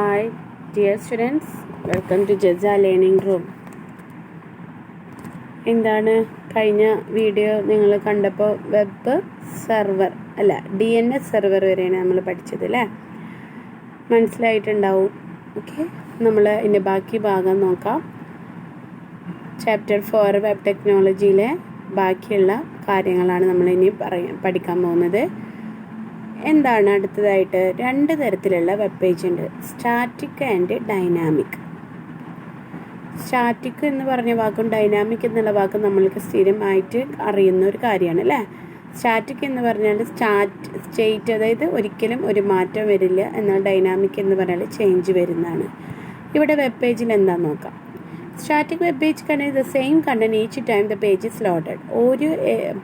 Hi, dear students. Welcome to Jezza Learning Room. എന്താണ് കഴിഞ്ഞ video നിങ്ങൾ കണ്ടപ്പോൾ വെബ് സെർവർ അല്ല DNS സെർവർ വരെയാണ് നമ്മൾ പഠിച്ചത് അല്ലേ? മനസ്സിലായിട്ടുണ്ടാവും. ഓക്കെ, നമ്മൾ ഇതിൻ്റെ ബാക്കി ഭാഗം നോക്കാം. ചാപ്റ്റർ 4 വെബ് ടെക്നോളജിയിലെ ബാക്കിയുള്ള കാര്യങ്ങളാണ് നമ്മൾ ഇനി പഠിക്കാൻ പോകുന്നത്. എന്താണ് അടുത്തതായിട്ട് രണ്ട് തരത്തിലുള്ള വെബ് പേജ് ഉണ്ട്, സ്റ്റാറ്റിക് ആൻഡ് ഡൈനാമിക്. സ്റ്റാറ്റിക് എന്ന് പറഞ്ഞ വാക്കും ഡൈനാമിക് എന്നുള്ള വാക്കും നമ്മൾക്ക് സ്ഥിരമായിട്ട് അറിയുന്ന ഒരു കാര്യമാണ് അല്ലേ? സ്റ്റാറ്റിക് എന്ന് പറഞ്ഞാൽ സ്റ്റേറ്റ്, അതായത് ഒരിക്കലും ഒരു മാറ്റം വരില്ല. എന്നാൽ ഡൈനാമിക് എന്ന് പറഞ്ഞാൽ ചേഞ്ച് വരുന്നതാണ്. ഇവിടെ വെബ് പേജിൽ എന്താണെന്ന് നോക്കാം. Static web page content the same content each time the page is loaded. ഒരു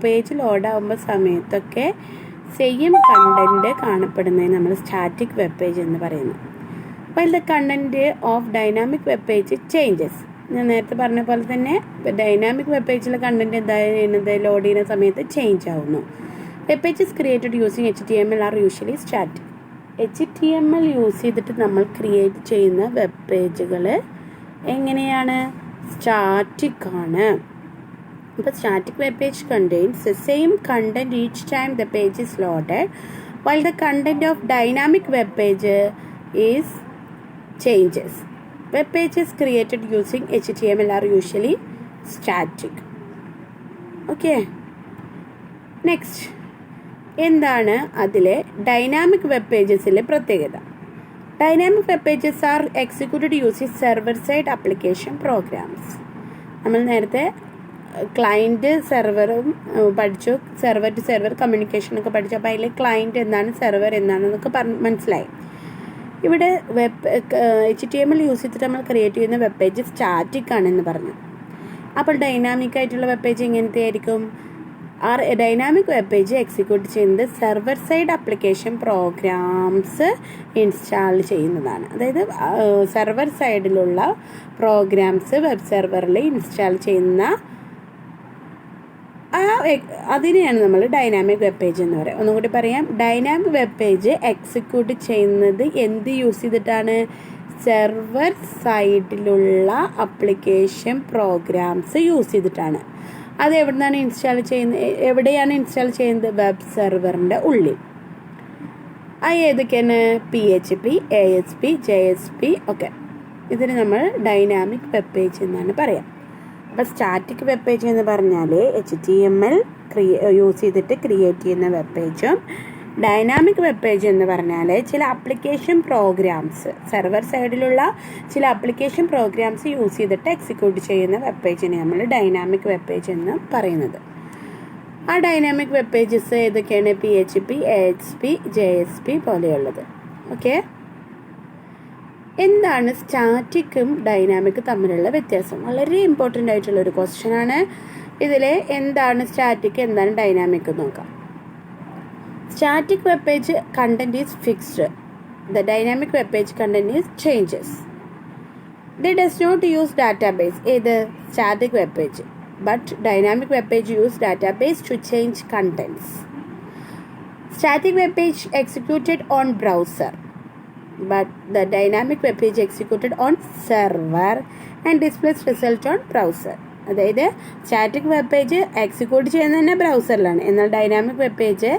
പേജ് ലോഡാകുമ്പോൾ സമയത്തൊക്കെ സെയിം കണ്ടന്റ് കാണപ്പെടുന്നതിന് നമ്മൾ സ്റ്റാറ്റിക് വെബ് പേജ് എന്ന് പറയുന്നു. While the content of dynamic web page changes. ഞാൻ നേരത്തെ പറഞ്ഞ പോലെ തന്നെ ഡൈനാമിക് വെബ് പേജിലെ കണ്ടന്റ് എന്താ ചെയ്യുന്നത്, ലോഡ് ചെയ്യുന്ന സമയത്ത് ചേഞ്ച് ആവുന്നു. Web pages created using HTML are usually static. HTML use ചെയ്തിട്ട് നമ്മൾ ക്രിയേറ്റ് ചെയ്യുന്ന വെബ് പേജുകൾ എങ്ങനെയാണ്? സ്റ്റാറ്റിക് ആണ്. The static web page contains the same content each time the page is loaded, while the content of dynamic web page is changes. Web pages created using HTML are usually static. Okay. Next, എന്താണ് അതിലെ dynamic web പേജസിലെ പ്രത്യേകത? Dynamic web pages are executed using server side application programs. നമ്മൾ നേരത്തെ client സെർവറും പഠിച്ചു, server to server കമ്മ്യൂണിക്കേഷനൊക്കെ പഠിച്ചു. അപ്പോൾ അതിൽ ക്ലയൻറ്റ് എന്താണ്, സെർവർ എന്താണെന്നൊക്കെ മനസ്സിലായി. ഇവിടെ HTML യൂസ് ചെയ്തിട്ട് നമ്മൾ ക്രിയേറ്റ് ചെയ്യുന്ന വെബ് പേജ് സ്റ്റാറ്റിക് ആണെന്ന് പറഞ്ഞു. അപ്പോൾ ഡൈനാമിക് ആയിട്ടുള്ള വെബ് പേജ് എങ്ങനത്തെ ആയിരിക്കും? ഡൈനാമിക് വെബ് പേജ് എക്സിക്യൂട്ട് ചെയ്യുന്നത് server side application programmes install ചെയ്യുന്നതാണ്. അതായത് സെർവർ സൈഡിലുള്ള പ്രോഗ്രാംസ് വെബ് സെർവറിൽ ഇൻസ്റ്റാൾ ചെയ്യുന്ന അതിനെയാണ് നമ്മൾ ഡൈനാമിക് വെബ് പേജ് എന്ന് പറയുക. ഒന്നും കൂടി പറയാം, ഡൈനാമിക് വെബ് പേജ് എക്സിക്യൂട്ട് ചെയ്യുന്നത് എന്ത് യൂസ് ചെയ്തിട്ടാണ്? സെർവർ സൈഡിലുള്ള ആപ്ലിക്കേഷൻ പ്രോഗ്രാംസ് യൂസ് ചെയ്തിട്ടാണ്. അത് എവിടെയാണ് ഇൻസ്റ്റാൾ ചെയ്യുന്നത്? വെബ് സെർവറിൻ്റെ ഉള്ളിൽ. ഏതൊക്കെയാണ്? PHP, ASP, JSP ഒക്കെ. ഇതിന് നമ്മൾ ഡൈനാമിക് വെബ് പേജ് എന്നാണ് പറയാം. അപ്പോൾ സ്റ്റാറ്റിക് വെബ് പേജ് എന്ന് പറഞ്ഞാൽ HTML യൂസ് ചെയ്തിട്ട് ക്രിയേറ്റ് ചെയ്യുന്ന വെബ് പേജും, ഡൈനാമിക് വെബ് പേജ് എന്ന് പറഞ്ഞാൽ ചില ആപ്ലിക്കേഷൻ പ്രോഗ്രാംസ്, സെർവർ സൈഡിലുള്ള ചില ആപ്ലിക്കേഷൻ പ്രോഗ്രാംസ് യൂസ് ചെയ്തിട്ട് എക്സിക്യൂട്ട് ചെയ്യുന്ന വെബ് പേജിനെ നമ്മൾ ഡൈനാമിക് വെബ് പേജ് എന്ന് പറയുന്നത്. ആ ഡൈനാമിക് വെബ് പേജസ് ഏതൊക്കെയാണ്? PHP, ASP, JSP പോലെയുള്ളത്. ഓക്കെ, എന്താണ് സ്റ്റാറ്റിക്കും ഡൈനാമിക്കും തമ്മിലുള്ള വ്യത്യാസം? വളരെ ഇമ്പോർട്ടൻ്റ് ആയിട്ടുള്ള ഒരു ക്വസ്റ്റ്യൻ ആണ്. ഇതിൽ എന്താണ് സ്റ്റാറ്റിക്, എന്താണ് ഡൈനാമിക് നോക്കാം. Static web page content is fixed. The dynamic web page content is changes. The does not use database. ഏത്? Static web page. But dynamic web page use database to change contents. Static web page executed on browser, but the dynamic web page executed on server and displays result on browser. അതായത് static web page execute ചെയ്യുന്നത് തന്നെ ബ്രൗസറിലാണ്, എന്നാൽ dynamic web page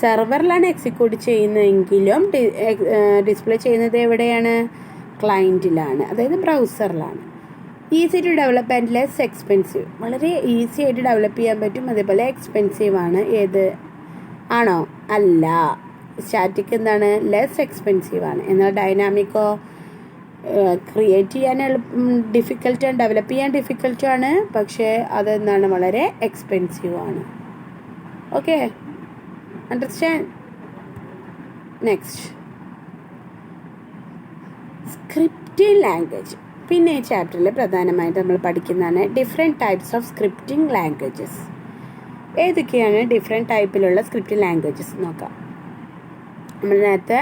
സെർവറിലാണ് execute ചെയ്യുന്നതെങ്കിലും display ചെയ്യുന്നത് എവിടെയാണ്? ക്ലയൻറ്റിലാണ്, അതായത് ബ്രൗസറിലാണ്. Easy to develop and less expensive. വളരെ ഈസി ആയിട്ട് ഡെവലപ്പ് ചെയ്യാൻ പറ്റും, അതേപോലെ എക്സ്പെൻസീവ് ആണ്. ഏത് ആണോ? അല്ല. സ്റ്റാറ്റിക് എന്താണ്? ലെസ് എക്സ്പെൻസീവ് ആണ്. എന്നാൽ ഡൈനാമിക്കോ ക്രിയേറ്റ് ചെയ്യാൻ ഡിഫിക്കൽട്ടാണ്, ഡെവലപ്പ് ചെയ്യാൻ ഡിഫിക്കൽട്ടാണ്, പക്ഷേ അതെന്താണ്? വളരെ എക്സ്പെൻസീവ് ആണ്. Okay, understand? Next, scripting language. പിന്നെ ഈ ചാപ്റ്ററിൽ പ്രധാനമായിട്ട് നമ്മൾ പഠിക്കുന്നതാണ് different types of scripting languages. ഏതൊക്കെയാണ് ഡിഫറെൻറ്റ് ടൈപ്പിലുള്ള സ്ക്രിപ്റ്റിംഗ് ലാംഗ്വേജസ് നോക്കാം. നമ്മൾ നേരത്തെ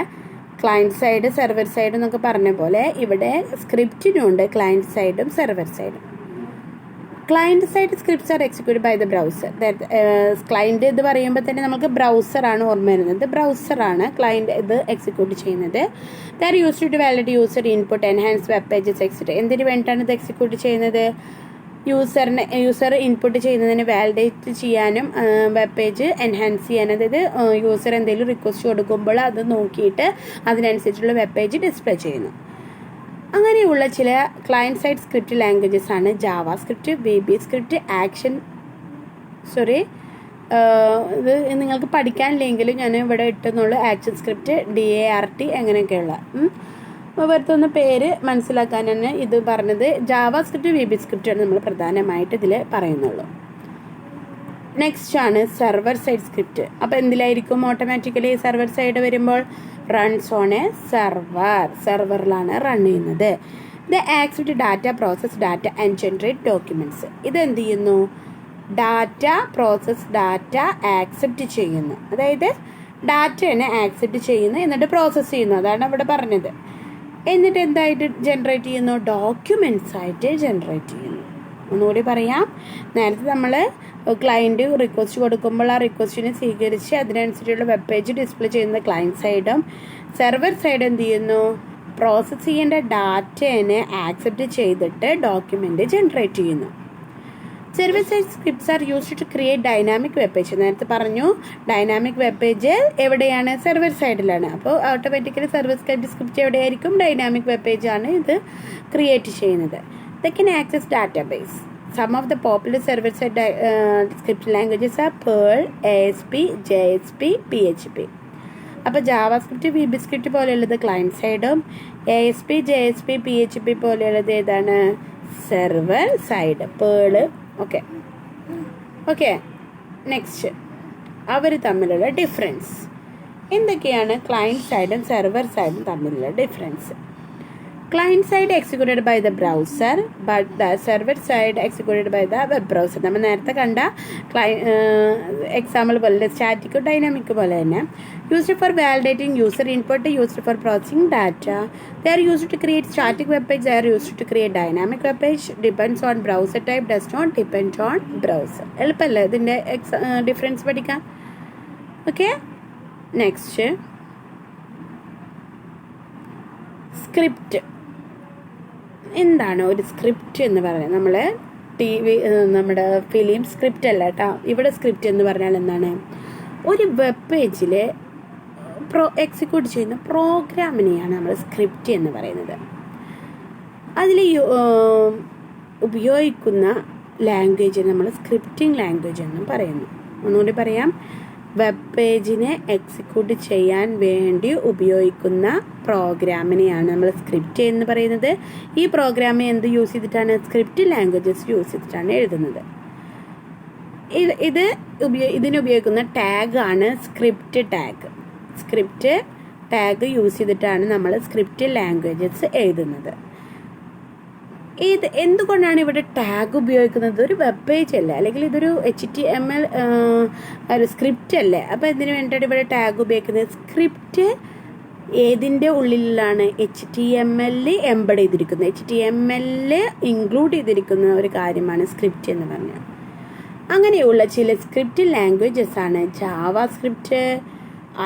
ക്ലയൻറ്റ് സൈഡ്, സെർവർ സൈഡ് എന്നൊക്കെ പറഞ്ഞ പോലെ ഇവിടെ സ്ക്രിപ്റ്റിനുണ്ട് ക്ലയൻറ്റ് സൈഡും സെർവർ സൈഡും. Client side scripts are executed by the browser. Client ഇത് പറയുമ്പോൾ തന്നെ നമുക്ക് ബ്രൗസറാണ് ഓർമ്മ വരുന്നത്. ബ്രൗസറാണ് ക്ലയൻറ്റ് ഇത് എക്സിക്യൂട്ട് ചെയ്യുന്നത്. They are used to validate user input, enhance web pages etcetera. എന്തിനു വേണ്ടിയിട്ടാണ് ഇത് എക്സിക്യൂട്ട് ചെയ്യുന്നത്? യൂസർ ഇൻപുട്ട് ചെയ്യുന്നതിന് വാലിഡേറ്റ് ചെയ്യാനും വെബ് പേജ് എൻഹാൻസ് ചെയ്യാനും. അതായത് യൂസർ എന്തെങ്കിലും റിക്വസ്റ്റ് കൊടുക്കുമ്പോൾ അത് നോക്കിയിട്ട് അതിനനുസരിച്ചുള്ള വെബ് പേജ് ഡിസ്പ്ലേ ചെയ്യുന്നു. അങ്ങനെയുള്ള ചില ക്ലയൻറ്റ് സൈഡ് സ്ക്രിപ്റ്റ് ലാംഗ്വേജസ് ആണ് ജാവ സ്ക്രിപ്റ്റ്, VB സ്ക്രിപ്റ്റ്, ഇത് നിങ്ങൾക്ക് പഠിക്കാനില്ലെങ്കിലും ഞാൻ ഇവിടെ ഇട്ടെന്നുള്ളൂ. ആക്ഷൻ സ്ക്രിപ്റ്റ്, DART അങ്ങനെയൊക്കെയുള്ള വെറുതെ പേര് മനസ്സിലാക്കാനാണ് ഇത് പറഞ്ഞത്. ജാവ സ്ക്രിപ്റ്റ്, VB സ്ക്രിപ്റ്റാണ് നമ്മൾ പ്രധാനമായിട്ട് ഇതിൽ പറയുന്നുള്ളൂ. നെക്സ്റ്റ് ആണ് സെർവർ സൈഡ് സ്ക്രിപ്റ്റ്. അപ്പോൾ എന്തിലായിരിക്കും ഓട്ടോമാറ്റിക്കലി സെർവർ സൈഡ് വരുമ്പോൾ? റൺസ് ഓൺ എ സെർവറിലാണ് റൺ ചെയ്യുന്നത്. The accept data, process data and generate documents. ഇത് എന്ത് ചെയ്യുന്നു? ഡാറ്റ ആക്സെപ്റ്റ് ചെയ്യുന്നു. അതായത് ഡാറ്റനെ ആക്സെപ്റ്റ് ചെയ്യുന്നു, എന്നിട്ട് പ്രോസസ്സ് ചെയ്യുന്നു. അതാണ് ഇവിടെ പറഞ്ഞത്. എന്നിട്ട് എന്തായിട്ട് ജനറേറ്റ് ചെയ്യുന്നു? ഡോക്യുമെൻറ്റ്സ് ആയിട്ട് ജനറേറ്റ് ചെയ്യുന്നു. ഒന്നുകൂടി പറയാം. നേരത്തെ നമ്മൾ ക്ലയൻറ്റ് റിക്വസ്റ്റ് കൊടുക്കുമ്പോൾ ആ റിക്വസ്റ്റിനെ സ്വീകരിച്ച് അതിനനുസരിച്ചുള്ള വെബ് പേജ് ഡിസ്പ്ലേ ചെയ്യുന്ന ക്ലയൻറ്റ് സൈഡും, സെർവർ സൈഡ് എന്ത് ചെയ്യുന്നു? പ്രോസസ്സ് ചെയ്യേണ്ട ഡാറ്റേനെ ആക്സെപ്റ്റ് ചെയ്തിട്ട് ഡോക്യുമെൻ്റ് ജനറേറ്റ് ചെയ്യുന്നു. Server side scripts are used to create dynamic web page. നേരത്തെ പറഞ്ഞു ഡൈനാമിക് വെബ് പേജ് എവിടെയാണ്? സെർവർ സൈഡിലാണ്. അപ്പോൾ ഓട്ടോമാറ്റിക്കലി സെർവർ സൈഡ് സ്ക്രിപ്റ്റ് എവിടെയായിരിക്കും? ഡൈനാമിക് വെബ് പേജ് ആണ് ഇത് ക്രിയേറ്റ് ചെയ്യുന്നത്. They can access database. Some of the popular server-side script languages are Perl, ASP, JSP, PHP. അപ്പോൾ ജാവാസ്ക്രിപ്റ്റ്, VB സ്ക്രിപ്റ്റ് പോലെയുള്ളത് client സൈഡും, ASP, JSP, PHP പോലെയുള്ളത് ഏതാണ്? Server side, Perl. Okay. Next അവർ തമ്മിലുള്ള ഡിഫറൻസ് എന്തൊക്കെയാണ്? ക്ലയൻറ്റ് സൈഡും സെർവർ സൈഡും തമ്മിലുള്ള difference. Client side executed by the browser, but the server side executed by the web browser. നമ്മൾ നേരത്തെ കണ്ട എക്സാമ്പിൾ പോലെ സ്റ്റാറ്റിക് ഡൈനാമിക് പോലെ തന്നെ. Used for validating user input, used for processing data. They are used to create static web page. They are used to create dynamic web page. Depends on browser type, does not depend on browser. എളുപ്പമല്ലേ ഇതിൻ്റെ difference പഠിക്കാം? Okay. Next script. എന്താണ് ഒരു script എന്ന് പറയുന്നത്? നമ്മൾ നമ്മുടെ film script അല്ല കേട്ടോ. ഇവിടെ സ്ക്രിപ്റ്റ് എന്ന് പറഞ്ഞാൽ എന്താണ്? ഒരു വെബ് പേജിൽ എക്സിക്യൂട്ട് ചെയ്യുന്ന പ്രോഗ്രാമിനെയാണ് നമ്മൾ സ്ക്രിപ്റ്റ് എന്ന് പറയുന്നത്. അതിൽ ഉപയോഗിക്കുന്ന ലാംഗ്വേജ് നമ്മൾ സ്ക്രിപ്റ്റിംഗ് ലാംഗ്വേജ് എന്നും പറയുന്നു. ഒന്നുകൂടി പറയാം. വെബ് പേജിനെ എക്സിക്യൂട്ട് ചെയ്യാൻ വേണ്ടി ഉപയോഗിക്കുന്ന പ്രോഗ്രാമിനെയാണ് നമ്മൾ സ്ക്രിപ്റ്റ് എന്ന് പറയുന്നത്. ഈ പ്രോഗ്രാം എന്ത് യൂസ് ചെയ്തിട്ടാണ്? സ്ക്രിപ്റ്റ് ലാംഗ്വേജസ് യൂസ് ചെയ്തിട്ടാണ് എഴുതുന്നത്. ഇതിന് ഉപയോഗിക്കുന്ന ടാഗാണ് script tag. Script tag use ചെയ്തിട്ടാണ് നമ്മൾ സ്ക്രിപ്റ്റ് ലാംഗ്വേജസ് എഴുതുന്നത്. എന്തുകൊണ്ടാണ് ഇവിടെ ടാഗ് ഉപയോഗിക്കുന്നത്? ഒരു വെബ് പേജ് അല്ലേ, അല്ലെങ്കിൽ ഇതൊരു HTML ഒരു സ്ക്രിപ്റ്റ് അല്ലേ. അപ്പോൾ ഇതിന് വേണ്ടിയിട്ട് ഇവിടെ ടാഗ് ഉപയോഗിക്കുന്നത്. സ്ക്രിപ്റ്റ് ഏതിൻ്റെ ഉള്ളിലാണ്? HTML എംബഡ് ചെയ്തിരിക്കുന്നത്, HTML ഇൻക്ലൂഡ് ചെയ്തിരിക്കുന്ന ഒരു കാര്യമാണ് സ്ക്രിപ്റ്റ് എന്ന് പറഞ്ഞാൽ. അങ്ങനെയുള്ള ചില സ്ക്രിപ്റ്റ് ലാംഗ്വേജസ് ആണ് JavaScript,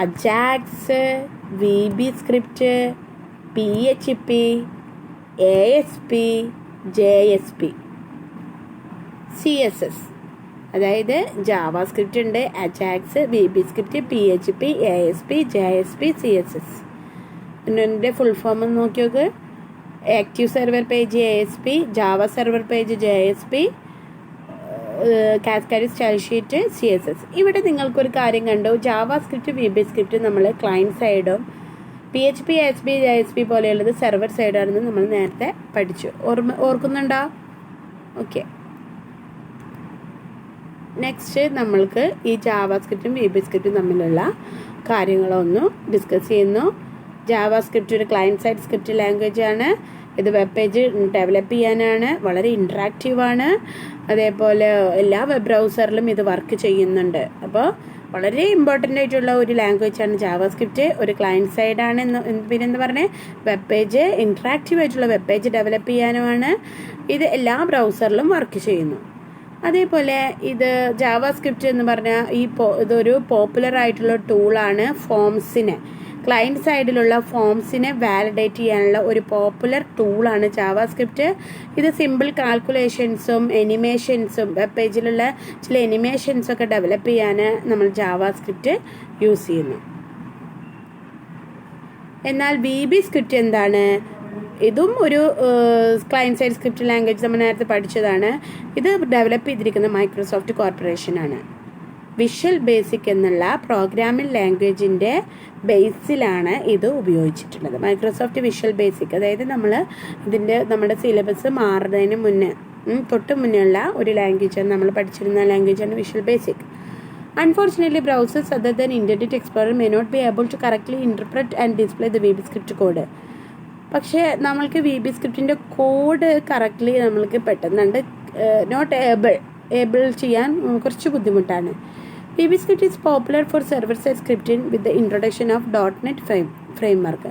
Ajax, VB script, PHP, ASP, JSP, CSS. അതായത് ജാവ സ്ക്രിപ്റ്റ് ഉണ്ട്, Ajax, VB script, PHP, ASP, JSP, CSS. ഇതിൻ്റെ ഫുൾ ഫോം നോക്കി നോക്ക്. Active server page ASP, Java server page JSP, cascade style sheet CSS. ഇവിടെ നിങ്ങൾക്കൊരു കാര്യം കണ്ടു. JavaScript, VB script നമ്മൾ ക്ലയൻറ്റ് സൈഡും, PHP, ASP, JSP പോലെയുള്ളത് സെർവർ സൈഡാണെന്ന് നമ്മൾ നേരത്തെ പഠിച്ചു. ഓർക്കുന്നുണ്ടോ? ഓക്കെ. നെക്സ്റ്റ് നമ്മൾക്ക് ഈ ജാവ സ്ക്രിപ്റ്റും VB സ്ക്രിപ്റ്റും തമ്മിലുള്ള കാര്യങ്ങളൊന്ന് ഡിസ്കസ് ചെയ്യുന്നു. ജാവ സ്ക്രിപ്റ്റ് ഒരു ക്ലയൻറ്റ് സൈഡ് സ്ക്രിപ്റ്റ് ലാംഗ്വേജ് ആണ്. ഇത് വെബ് പേജ് ഡെവലപ്പ് ചെയ്യാനാണ്, വളരെ ഇൻട്രാക്റ്റീവാണ്. അതേപോലെ എല്ലാ വെബ് ബ്രൗസറിലും ഇത് വർക്ക് ചെയ്യുന്നുണ്ട്. അപ്പോൾ വളരെ ഇമ്പോർട്ടൻ്റ് ആയിട്ടുള്ള ഒരു ലാംഗ്വേജാണ് ജാവാസ്ക്രിപ്റ്റ്. ഒരു ക്ലയൻറ്റ് സൈഡാണ്. പിന്നെന്താ പറഞ്ഞാൽ വെബ് പേജ് ഇൻട്രാക്റ്റീവ് ആയിട്ടുള്ള വെബ് പേജ് ഡെവലപ്പ് ചെയ്യാനുമാണ്. ഇത് എല്ലാ ബ്രൗസറിലും വർക്ക് ചെയ്യുന്നു. അതേപോലെ ഇത് ജാവാസ്ക്രിപ്റ്റ് എന്ന് പറഞ്ഞാൽ ഇതൊരു പോപ്പുലർ ആയിട്ടുള്ള ടൂളാണ്. ഫോംസിനെ ക്ലയൻറ്റ് സൈഡിലുള്ള ഫോംസിനെ വാലിഡേറ്റ് ചെയ്യാനുള്ള ഒരു പോപ്പുലർ ടൂളാണ് ജാവാസ്ക്രിപ്റ്റ്. ഇത് സിമ്പിൾ കാൽക്കുലേഷൻസും എനിമേഷൻസും വെബ് പേജിലുള്ള ചില എനിമേഷൻസൊക്കെ ഡെവലപ്പ് ചെയ്യാൻ നമ്മൾ ജാവാസ്ക്രിപ്റ്റ് യൂസ് ചെയ്യുന്നു. എന്നാൽ VB സ്ക്രിപ്റ്റ് എന്താണ്? ഇതും ഒരു ക്ലയൻറ്റ് സൈഡ് സ്ക്രിപ്റ്റ് ലാംഗ്വേജ് നമ്മൾ നേരത്തെ പഠിച്ചതാണ്. ഇത് ഡെവലപ്പ് ചെയ്തിരിക്കുന്ന മൈക്രോസോഫ്റ്റ് കോർപ്പറേഷനാണ്. വിഷ്വൽ ബേസിക് എന്നുള്ള പ്രോഗ്രാമിംഗ് ലാംഗ്വേജിൻ്റെ ബേസിലാണ് ഇത് ഉപയോഗിച്ചിട്ടുള്ളത്. മൈക്രോസോഫ്റ്റ് വിഷ്വൽ ബേസിക്, അതായത് നമ്മുടെ സിലബസ് മാറുന്നതിന് മുന്നേ തൊട്ട് മുന്നേയുള്ള ഒരു ലാംഗ്വേജാണ്, നമ്മൾ പഠിച്ചിരുന്ന ലാംഗ്വേജാണ് visual basic. Unfortunately, browsers other than Internet Explorer may not be able to correctly interpret and display the VB script code. പക്ഷേ നമ്മൾക്ക് VB സ്ക്രിപ്റ്റിൻ്റെ കോഡ് കറക്റ്റ്ലി നമ്മൾക്ക് പെട്ടെന്നുണ്ട് നോട്ട് ഏബിൾ ചെയ്യാൻ കുറച്ച് ബുദ്ധിമുട്ടാണ്. VB script is popular for server-side scripting with the introduction of .NET framework.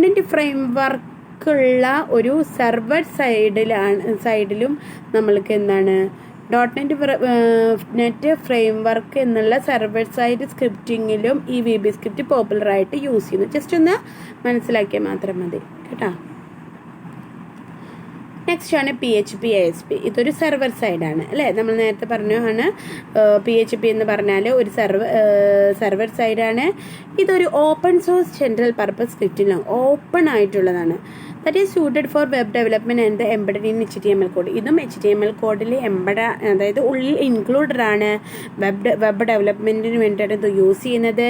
.NET ഫ്രെയിംവർക്കുള്ള ഒരു server സൈഡിലും നമ്മൾക്ക് എന്താണ് നെറ്റ് ഫ്രെയിംവർക്ക് എന്നുള്ള സെർവർ സൈഡ് സ്ക്രിപ്റ്റിങ്ങിലും ഈ VB സ്ക്രിപ്റ്റ് പോപ്പുലറായിട്ട് യൂസ് ചെയ്യുന്നു. ജസ്റ്റ് ഒന്ന് മനസ്സിലാക്കിയാൽ മാത്രം മതി കേട്ടോ. നെക്സ്റ്റ് ആണ് PHP ASP. ഇതൊരു സെർവർ സൈഡാണ് അല്ലേ, നമ്മൾ നേരത്തെ പറഞ്ഞാണ്. PHP എന്ന് പറഞ്ഞാൽ ഒരു സെർവർ സൈഡാണ്. ഇതൊരു open source general purpose scripting, open ആയിട്ടുള്ളതാണ്. That is suited for web development and embedded in HTML code. ഇതും HTML കോഡിൽ അതായത് ഉള്ളിൽ ഇൻക്ലൂഡഡ് ആണ്. വെബ് ഡെവലപ്മെൻറ്റിന് വേണ്ടിയിട്ട് ഇത് യൂസ് ചെയ്യുന്നത്.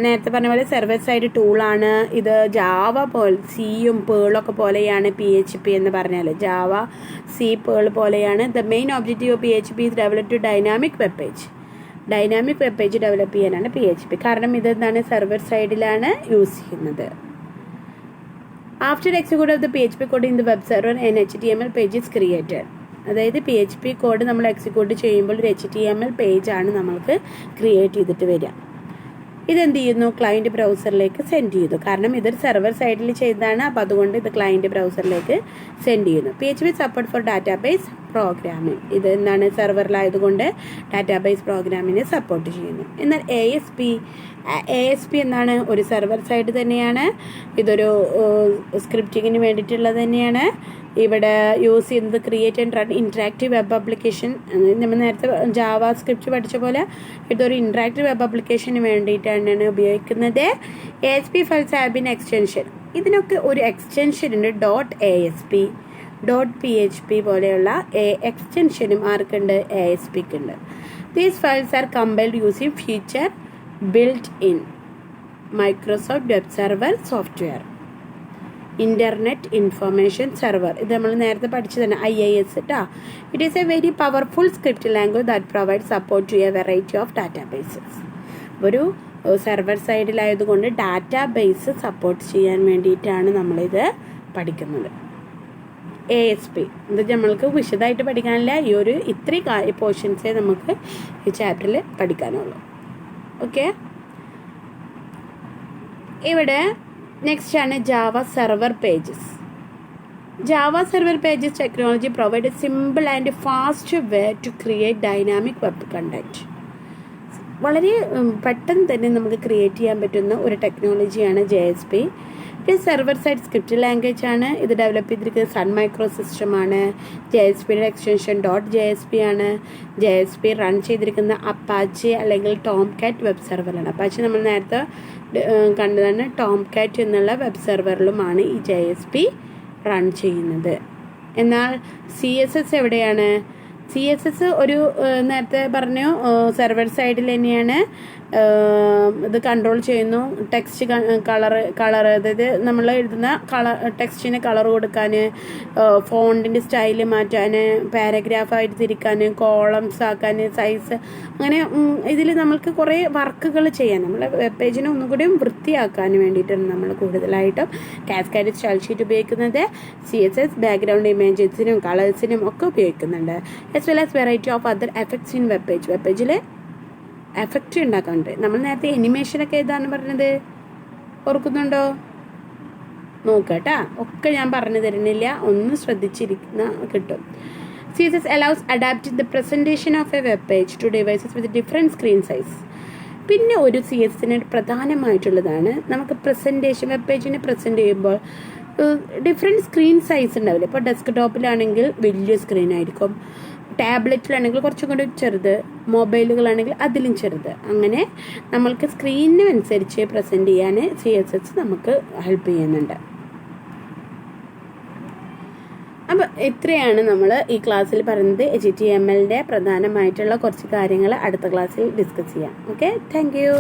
നേരത്തെ പറഞ്ഞ പോലെ സെർവർ സൈഡ് ടൂളാണ്. ഇത് ജാവ പോലെ സിയും പേളൊക്കെ പോലെയാണ് PHP എന്ന് പറഞ്ഞാൽ. ജാവ സി പേൾ പോലെയാണ്. The main objective of PHP is develop to dynamic web page develop ചെയ്യാനാണ് PHP. കാരണം ഇതെന്താണ്, സെർവർ സൈഡിലാണ് യൂസ് ചെയ്യുന്നത്. After execute of the PHP code in the web server, an HTML page is created. അതായത് PHP code നമ്മൾ execute ചെയ്യുമ്പോൾ ഒരു HTML പേജാണ് നമ്മൾക്ക് ക്രിയേറ്റ് ചെയ്തിട്ട് വരിക. ഇതെന്ത് ചെയ്യുന്നു, ക്ലയൻറ്റ് ബ്രൗസറിലേക്ക് സെൻഡ് ചെയ്യുന്നു. കാരണം ഇതൊരു സെർവർ സൈഡിൽ ചെയ്തതാണ്, അപ്പോൾ അതുകൊണ്ട് ഇത് ക്ലയൻറ്റ് ബ്രൗസറിലേക്ക് സെൻഡ് ചെയ്യുന്നു. PHP support for database programming. ഇത് എന്താണ്, സെർവറിലായതുകൊണ്ട് ഡാറ്റാബേസ് പ്രോഗ്രാമിനെ സപ്പോർട്ട് ചെയ്യുന്നു. എന്നാൽ ASP എന്താണ്, ഒരു സെർവർ സൈഡ് തന്നെയാണ്. ഇതൊരു സ്ക്രിപ്റ്റിങ്ങിന് വേണ്ടിയിട്ടുള്ളത് തന്നെയാണ്. ഇവിടെ യൂസ് ചെയ്യുന്നത് create and run interactive web application. നമ്മൾ നേരത്തെ ജാവാ സ്ക്രിപ്റ്റ് പഠിച്ച പോലെ ഇതൊരു ഇൻട്രാക്റ്റീവ് വെബ് ആപ്ലിക്കേഷന് വേണ്ടിയിട്ടാണ് ഉപയോഗിക്കുന്നത്. ASP files have been extension. ഇതിനൊക്കെ ഒരു എക്സ്റ്റൻഷൻ ഉണ്ട്. .ASP .PHP പോലെയുള്ള എക്സ്റ്റൻഷനും ആർക്കുണ്ട്, ASPക്ക് ഉണ്ട്. These files R compiled using feature built in Microsoft Web Server software. Internet Information Server, ഇത് നമ്മൾ നേരത്തെ പഠിച്ചതാണ്, IIS കേട്ടോ. It is a very powerful script language that provide support to a variety of databases. ഒരു server സൈഡിലായതുകൊണ്ട് database support ചെയ്യാൻ വേണ്ടിയിട്ടാണ് നമ്മളിത് പഠിക്കുന്നത്. ASP ഇത് നമ്മൾക്ക് വിശദമായിട്ട് പഠിക്കാനില്ല. ഈ ഒരു ഇത്രയും പോർഷൻസേ നമുക്ക് ഈ ചാപ്റ്ററിൽ പഠിക്കാനുള്ളൂ. ഓക്കെ, ഇവിടെ നെക്സ്റ്റ് ആണ് Java server pages. Java server pages technology provide a simple and fast way to create dynamic web content. വളരെ പെട്ടെന്ന് തന്നെ നമുക്ക് ക്രിയേറ്റ് ചെയ്യാൻ പറ്റുന്ന ഒരു ടെക്നോളജിയാണ് JSP. ഇത് സെർവർ സൈഡ് സ്ക്രിപ്റ്റ് ലാംഗ്വേജ് ആണ്. ഇത് ഡെവലപ്പ് ചെയ്തിരിക്കുന്നത് സൺ മൈക്രോ സിസ്റ്റമാണ്. JSPയുടെ എക്സ്റ്റൻഷൻ .JSP ആണ്. JSP റൺ ചെയ്തിരിക്കുന്ന അപ്പാച്ചി അല്ലെങ്കിൽ ടോം കാറ്റ് വെബ് സെർവറിലാണ്. അപ്പാച്ചി നമ്മൾ നേരത്തെ കണ്ടതാണ്. ടോം കാറ്റ് എന്നുള്ള വെബ് സെർവറിലുമാണ് ഈ JSP റൺ ചെയ്യുന്നത്. എന്നാൽ CSS എവിടെയാണ്? CSS ഒരു നേരത്തെ പറഞ്ഞു സെർവർ സൈഡിൽ തന്നെയാണ്. ഇത് കൺട്രോൾ ചെയ്യുന്നു. ടെക്സ്റ്റ് കളർ അതായത് നമ്മൾ എഴുതുന്ന ടെക്സ്റ്റിന് കളർ കൊടുക്കാൻ, ഫോണ്ടിൻ്റെ സ്റ്റൈല് മാറ്റാൻ, പാരഗ്രാഫായിട്ട് തിരിക്കാൻ, കോളംസ് ആക്കാൻ, സൈസ്, അങ്ങനെ ഇതിൽ നമ്മൾക്ക് കുറേ വർക്കുകൾ ചെയ്യാൻ, നമ്മളെ വെബ് പേജിനെ ഒന്നുകൂടി വൃത്തിയാക്കാൻ വേണ്ടിയിട്ടാണ് നമ്മൾ കൂടുതലായിട്ടും കാസ്കേഡ് സ്റ്റൈൽ ഷീറ്റ് ഉപയോഗിക്കുന്നത്. CSS ബാക്ക്ഗ്രൗണ്ട് ഇമേജസിനും കളേഴ്സിനും ഒക്കെ ഉപയോഗിക്കുന്നുണ്ട്. As well as variety of other effects in web പേജിൽ എഫക്റ്റ് ഉണ്ടാക്കാറുണ്ട്. നമ്മൾ നേരത്തെ എനിമേഷനൊക്കെ ഏതാണെന്ന് പറഞ്ഞത് ഓർക്കുന്നുണ്ടോ? നോക്കട്ടാ, ഒക്കെ ഞാൻ പറഞ്ഞു തരുന്നില്ല, ഒന്ന് ശ്രദ്ധിച്ചിരിക്കുന്ന കിട്ടും. CSS allows adapting the presentation of a web page to devices with different screen size. പിന്നെ ഒരു CSSന് പ്രധാനമായിട്ടുള്ളതാണ് നമുക്ക് പ്രസൻറ്റേഷൻ. വെബ് പേജിനെ പ്രസൻറ്റ് ചെയ്യുമ്പോൾ ഡിഫറെൻറ്റ് സ്ക്രീൻ സൈസ് ഉണ്ടാവില്ല. ഇപ്പോൾ ഡെസ്ക്ടോപ്പിലാണെങ്കിൽ വലിയ സ്ക്രീൻ ആയിരിക്കും, ടാബ്ലറ്റിലാണെങ്കിൽ കുറച്ചും കൂടി ചെറുത്, മൊബൈലുകളാണെങ്കിൽ അതിലും ചെറുത്. അങ്ങനെ നമ്മൾക്ക് സ്ക്രീനിനനുസരിച്ച് പ്രസൻറ്റ് ചെയ്യാൻ CSS നമുക്ക് ഹെൽപ്പ് ചെയ്യുന്നുണ്ട്. അപ്പോൾ ഇത്രയാണ് നമ്മൾ ഈ ക്ലാസ്സിൽ പറയുന്നത്. HTMLൻ്റെ പ്രധാനമായിട്ടുള്ള കുറച്ച് കാര്യങ്ങൾ അടുത്ത ക്ലാസ്സിൽ ഡിസ്കസ് ചെയ്യാം. Okay, thank you.